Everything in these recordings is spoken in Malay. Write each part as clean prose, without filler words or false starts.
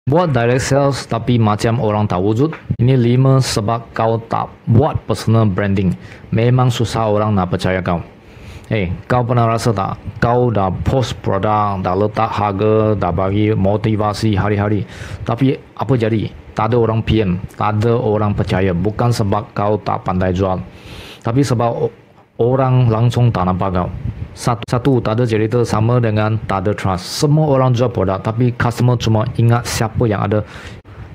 Buat direct sales tapi macam orang tak wujud. Ini 5 sebab kau tak buat personal branding. Memang susah orang nak percaya kau. Kau pernah rasa tak? Kau dah post produk, dah letak harga, dah bagi motivasi hari-hari. Tapi apa jadi? Tak ada orang PM, tak ada orang percaya. Bukan sebab kau tak pandai jual, tapi sebab orang langsung tak nampak kau. Satu, tak ada cerita, sama dengan tak ada trust. Semua orang jual produk, tapi customer cuma ingat siapa yang ada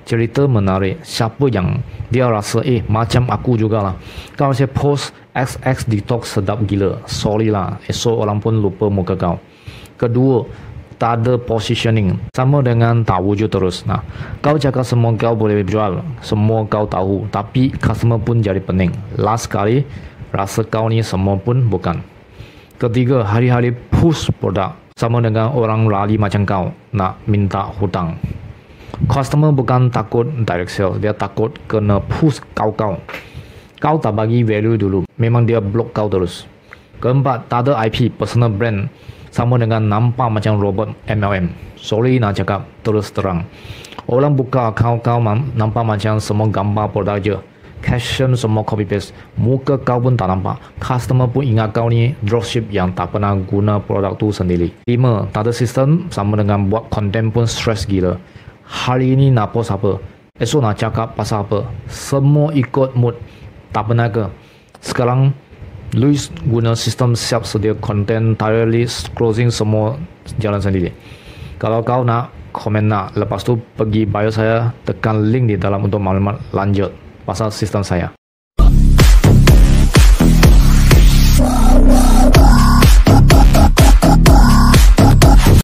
cerita menarik, siapa yang dia rasa macam aku jugalah. Kau rasa post XX detox sedap gila, sorry lah, esok orang pun lupa muka kau. Kedua, tak ada positioning, sama dengan tak wujud terus. Kau cakap semua kau boleh jual, semua kau tahu, tapi customer pun jadi pening. Last kali rasa kau ni semua pun bukan. Ketiga, hari-hari push produk, sama dengan orang lari macam kau nak minta hutang. Customer bukan takut direct sales, dia takut kena push kau. Kau tak bagi value dulu, memang dia block kau terus. Keempat, tak ada IP, personal brand, sama dengan nampak macam robot MLM. Sorry nak cakap terus terang, orang buka account kau nampak macam semua gambar produk je, caption semua copy paste, muka kau pun tak nampak. Customer pun ingat kau ni dropship yang tak pernah guna produk tu sendiri. 5, tak ada sistem, sama dengan buat content pun stress gila. Hari ini nak post apa, esok nak cakap pasal apa, semua ikut mood. Tak pernah ke? Sekarang Luis guna sistem siap sedia content, entirely closing semua jalan sendiri. Kalau kau nak komen lepas tu pergi bio saya, tekan link di dalam untuk maklumat lanjut pasal sistem saya.